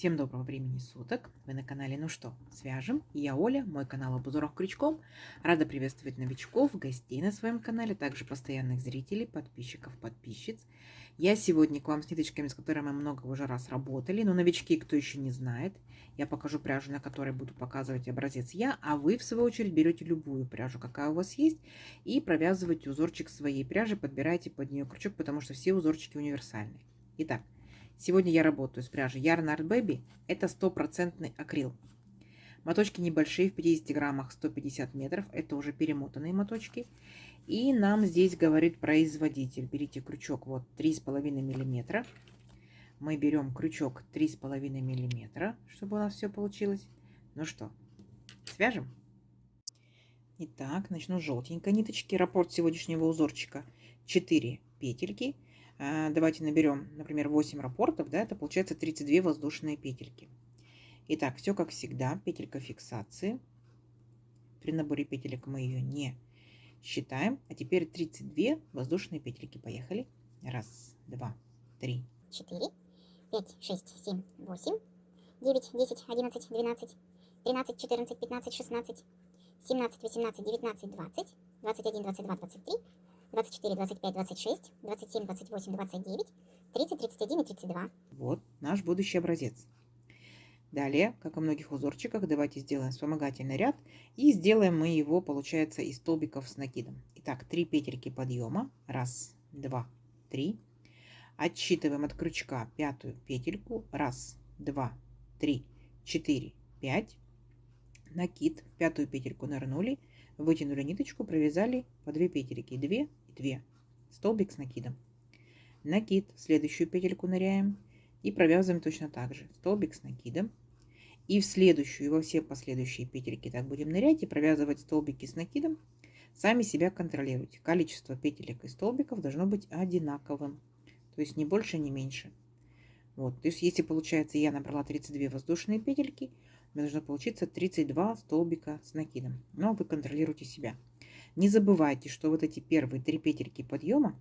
Всем доброго времени суток! Вы на канале «Ну что, свяжем?» Я Оля, мой канал об узорах крючком. Рада приветствовать новичков, гостей на своем канале, также постоянных зрителей, подписчиков, подписчиц. Я сегодня к вам с ниточками, с которыми мы много уже раз работали, но новички, кто еще не знает, я покажу пряжу, на которой буду показывать образец я, а вы, в свою очередь, берете любую пряжу, какая у вас есть, и провязываете узорчик своей пряжи, подбираете под нее крючок, потому что все узорчики универсальные. Итак, сегодня я работаю с пряжей Yarn Art Baby. Это стопроцентный акрил. Моточки небольшие, в 50 граммах 150 метров. Это уже перемотанные моточки. И нам здесь говорит производитель. Берите крючок вот 3,5 миллиметра. Мы берем крючок 3,5 миллиметра, чтобы у нас все получилось. Ну что, свяжем? Итак, начну с желтенькой ниточки. Раппорт сегодняшнего узорчика 4 петельки. Давайте наберем, например, 8 раппортов, да, это получается 32 воздушные петельки. Итак, все как всегда, петелька фиксации. При наборе петелек мы ее не считаем. А теперь 32 воздушные петельки. Поехали. Раз, два, три, 4, 5, 6, 7, 8, 9, 10, 11, 12, 13, 14, 15, 16, 17, 18, 19, 20, 21, 22, 23, 24, 25, 26, 27, 28, 29, 30, 31 и 32. Вот наш будущий образец. Далее, как и в многих узорчиках, давайте сделаем вспомогательный ряд. И сделаем мы его, получается, из столбиков с накидом. Итак, 3 петельки подъема. Раз, два, три. Отсчитываем от крючка пятую петельку. Раз, два, три, 4, 5. Накид. В пятую петельку нырнули. Вытянули ниточку, провязали по 2 петельки. 2 и 2. Столбик с накидом. Накид. В следующую петельку ныряем. И провязываем точно так же. Столбик с накидом. И в следующую, и во все последующие петельки так будем нырять и провязывать столбики с накидом. Сами себя контролируйте. Количество петелек и столбиков должно быть одинаковым. То есть не больше, не меньше. Вот. То есть если получается я набрала 32 воздушные петельки, у меня должно получиться 32 столбика с накидом. Но вы контролируйте себя. Не забывайте, что вот эти первые 3 петельки подъема,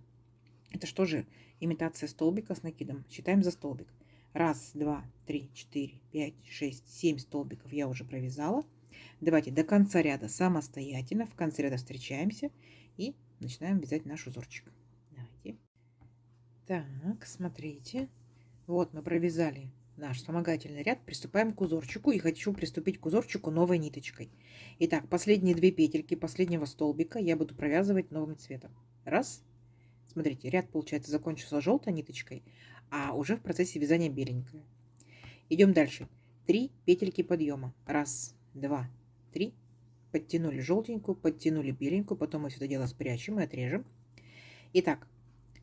это что же имитация столбика с накидом. Считаем за столбик. Раз, два, три, 4, 5, 6, 7 столбиков я уже провязала. Давайте до конца ряда самостоятельно. В конце ряда встречаемся и начинаем вязать наш узорчик. Давайте. Так, смотрите. Вот мы провязали наш вспомогательный ряд. Приступаем к узорчику. И хочу приступить к узорчику новой ниточкой. Итак, последние 2 петельки последнего столбика я буду провязывать новым цветом. Раз. Смотрите, ряд, получается, закончился желтой ниточкой, а уже в процессе вязания беленькая. Идем дальше. 3 петельки подъема. Раз, два, три. Подтянули желтенькую, подтянули беленькую. Потом мы все это дело спрячем и отрежем. Итак,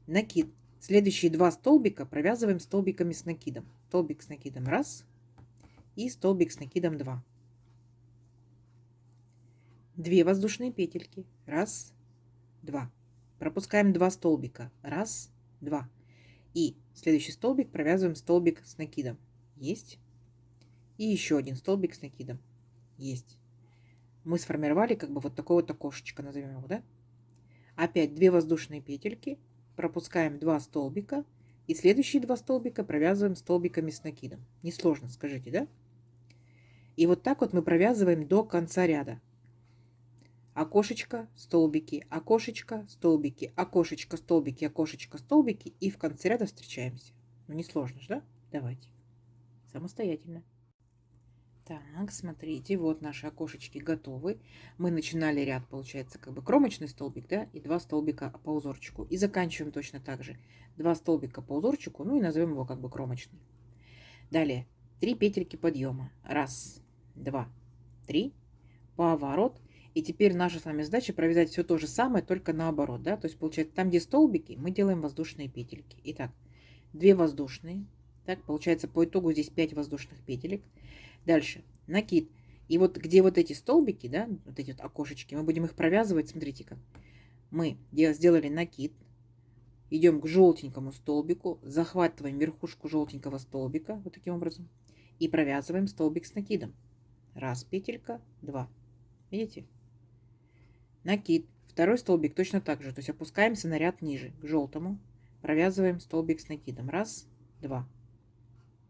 накид. Следующие 2 столбика провязываем столбиками с накидом. Столбик с накидом раз и столбик с накидом 2. 2 воздушные петельки. Раз, два. Пропускаем 2 столбика. Раз, два. И следующий столбик провязываем столбик с накидом. Есть. И еще один столбик с накидом. Есть. Мы сформировали как бы вот такое вот окошечко, назовем его, да? Опять 2 воздушные петельки. Пропускаем 2 столбика. И следующие 2 столбика провязываем столбиками с накидом. Несложно, скажите, да? И вот так вот мы провязываем до конца ряда. Окошечко, столбики, окошечко, столбики, окошечко, столбики, окошечко, столбики. И в конце ряда встречаемся. Ну, не сложно же, да? Давайте. Самостоятельно. Так, смотрите, вот наши окошечки готовы. Мы начинали ряд, получается, как бы кромочный столбик, да, и 2 столбика по узорчику. И заканчиваем точно так же. 2 столбика по узорчику, ну и назовем его как бы кромочный. Далее 3 петельки подъема. Раз, два, три. Поворот. И теперь наша с вами задача провязать все то же самое, только наоборот, да, то есть получается там, где столбики, мы делаем воздушные петельки. Итак, 2 воздушные, так, получается по итогу здесь 5 воздушных петелек. Дальше, накид. И вот где вот эти столбики, да, вот эти вот окошечки, мы будем их провязывать, смотрите как. Мы сделали накид, идем к желтенькому столбику, захватываем верхушку желтенького столбика, вот таким образом, и провязываем столбик с накидом. Раз петелька, 2. Видите? Накид. Второй столбик точно так же. То есть опускаемся на ряд ниже, к желтому. Провязываем столбик с накидом. Раз, два.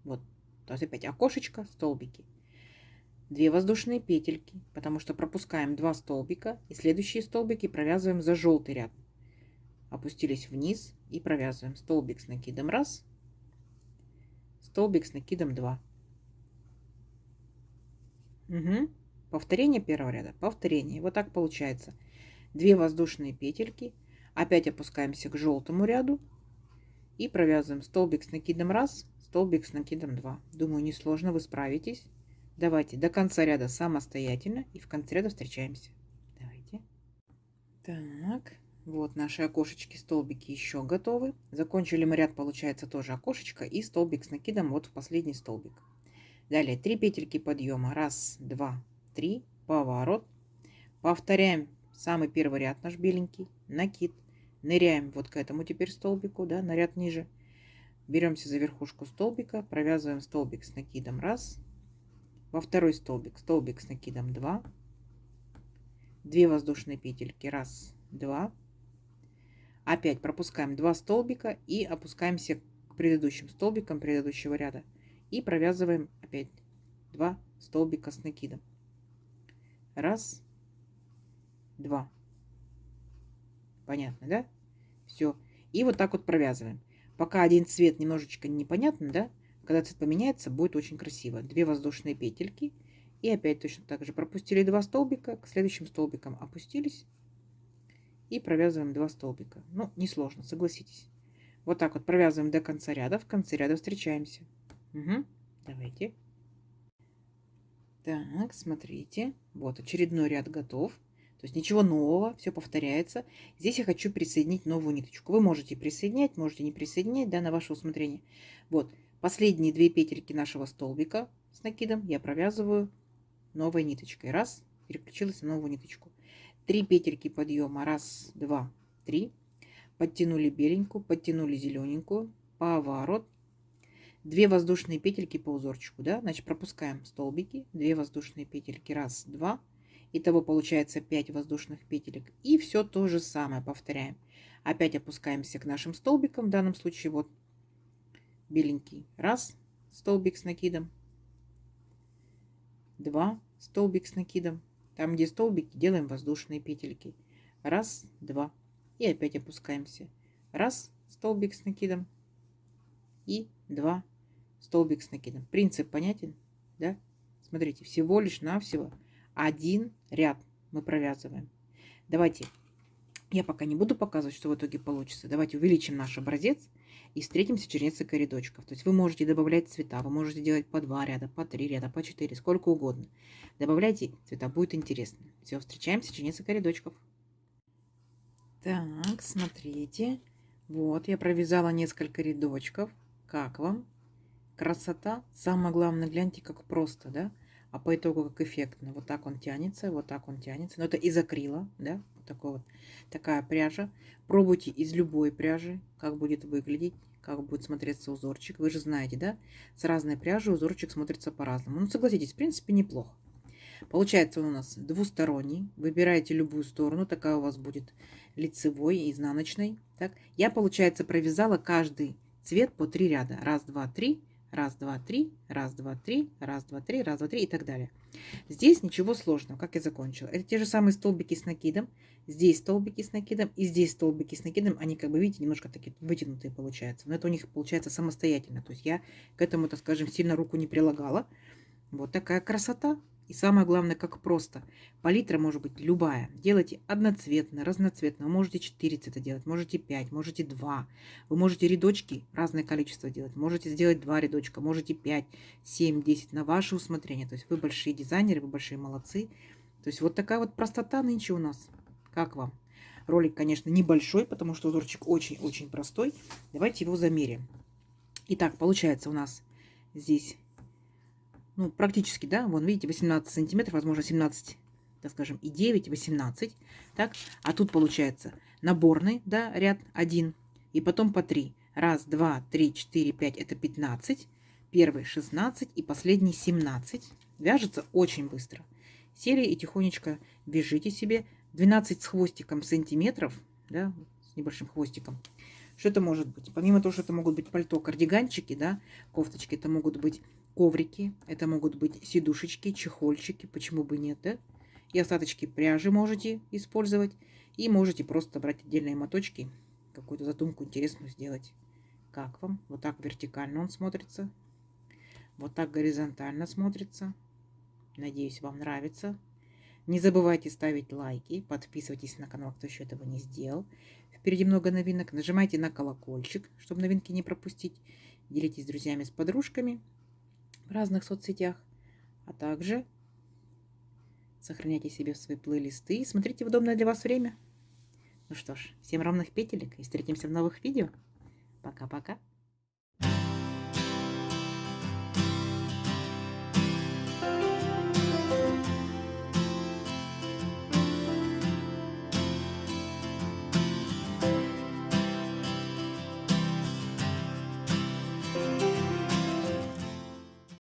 Вот. То есть опять окошечко, столбики. 2 воздушные петельки, потому что пропускаем 2 столбика и следующие столбики провязываем за желтый ряд. Опустились вниз и провязываем столбик с накидом 1, столбик с накидом 2. Угу. Повторение первого ряда, повторение. Вот так получается. 2 воздушные петельки, опять опускаемся к желтому ряду и провязываем столбик с накидом 1, столбик с накидом 2. Думаю, несложно, вы справитесь. Давайте до конца ряда самостоятельно и в конце ряда встречаемся. Давайте. Так, вот наши окошечки, столбики еще готовы. Закончили мы ряд, получается тоже окошечко и столбик с накидом вот в последний столбик. Далее 3 петельки подъема. 1, 2, 3, поворот. Повторяем самый первый ряд наш беленький, накид. Ныряем вот к этому теперь столбику, да, на ряд ниже. Беремся за верхушку столбика, провязываем столбик с накидом 1. Во второй столбик, столбик с накидом 2. 2 воздушные петельки. 1, 2. Опять пропускаем 2 столбика и опускаемся к предыдущим столбикам предыдущего ряда. И провязываем опять 2 столбика с накидом. 1, 2. Понятно, да? Все. И вот так вот провязываем. Пока один цвет немножечко непонятно, да? Когда цвет поменяется, будет очень красиво. 2 воздушные петельки. И опять точно так же пропустили 2 столбика. К следующим столбикам опустились. И провязываем 2 столбика. Ну, несложно, согласитесь. Вот так вот провязываем до конца ряда. В конце ряда встречаемся. Угу. Давайте. Так, смотрите. Вот очередной ряд готов. То есть ничего нового, все повторяется. Здесь я хочу присоединить новую ниточку. Вы можете присоединять, можете не присоединять, да, на ваше усмотрение. Вот, последние 2 петельки нашего столбика с накидом я провязываю новой ниточкой. Раз, переключилась на новую ниточку. 3 петельки подъема. 1, 2, 3. Подтянули беленькую, подтянули зелененькую. Поворот. 2 воздушные петельки по узорчику, да, значит пропускаем столбики. 2 воздушные петельки. 1, 2. Итого получается 5 воздушных петелек. И все то же самое повторяем. Опять опускаемся к нашим столбикам. В данном случае вот беленький. 1 столбик с накидом. 2 столбик с накидом. Там, где столбики, делаем воздушные петельки. 1, 2. И опять опускаемся. 1 столбик с накидом. И 2 столбик с накидом. Принцип понятен? Да? Смотрите, всего лишь навсего один ряд мы провязываем. Давайте, я пока не буду показывать, что в итоге получится. Давайте увеличим наш образец и встретимся через несколько рядочков. То есть вы можете добавлять цвета, вы можете делать по 2 ряда, по 3 ряда, по 4, сколько угодно. Добавляйте цвета, будет интересно. Все, встречаемся через несколько рядочков. Так, смотрите. Вот, я провязала несколько рядочков. Как вам? Красота. Самое главное, гляньте, как просто, да? А по итогу как эффектно. Вот так он тянется, вот так он тянется. Но это из акрила, да? Вот такой вот, такая пряжа. Пробуйте из любой пряжи, как будет выглядеть, как будет смотреться узорчик. Вы же знаете, да? С разной пряжей узорчик смотрится по-разному. Ну, согласитесь, в принципе, неплохо. Получается он у нас двусторонний. Выбираете любую сторону. Такая у вас будет лицевой и изнаночной. Так, я, получается, провязала каждый цвет по 3 ряда. 1, 2, 3. 1, 2, 3, 1, 2, 3, 1, 2, 3, 1, 2, 3 и так далее. Здесь ничего сложного, как я закончила. Это те же самые столбики с накидом. Здесь столбики с накидом и здесь столбики с накидом. Они, как бы, видите, немножко такие вытянутые получаются. Но это у них получается самостоятельно. То есть я к этому, так скажем, сильно руку не прилагала. Вот такая красота. И самое главное, как просто. Палитра может быть любая. Делайте одноцветно, разноцветно. Вы можете 4 цвета делать, можете 5, можете 2. Вы можете рядочки разное количество делать. Можете сделать 2 рядочка, можете 5, 7, 10 на ваше усмотрение. То есть вы большие дизайнеры, вы большие молодцы. То есть вот такая вот простота нынче у нас. Как вам? Ролик, конечно, небольшой, потому что узорчик очень-очень простой. Давайте его замерим. Итак, получается у нас здесь... Ну, практически, да, вон, видите, 18 сантиметров, возможно, 17, так скажем, и 9, 18, так, а тут получается наборный, да, ряд 1, и потом по 3, 1, 2, 3, 4, 5, это 15, первый 16 и последний 17, вяжется очень быстро. Сели и тихонечко вяжите себе 12 с хвостиком сантиметров, да, с небольшим хвостиком. Что это может быть? Помимо того, что это могут быть пальто, кардиганчики, да, кофточки, это могут быть коврики, это могут быть сидушечки, чехольчики, почему бы нет, да? И остаточки пряжи можете использовать. И можете просто брать отдельные моточки, какую-то задумку интересную сделать. Как вам? Вот так вертикально он смотрится. Вот так горизонтально смотрится. Надеюсь, вам нравится. Не забывайте ставить лайки, подписывайтесь на канал, кто еще этого не сделал. Впереди много новинок. Нажимайте на колокольчик, чтобы новинки не пропустить. Делитесь с друзьями, с подружками в разных соцсетях. А также сохраняйте себе свои плейлисты и смотрите в удобное для вас время. Ну что ж, всем ровных петелек и встретимся в новых видео. Пока-пока.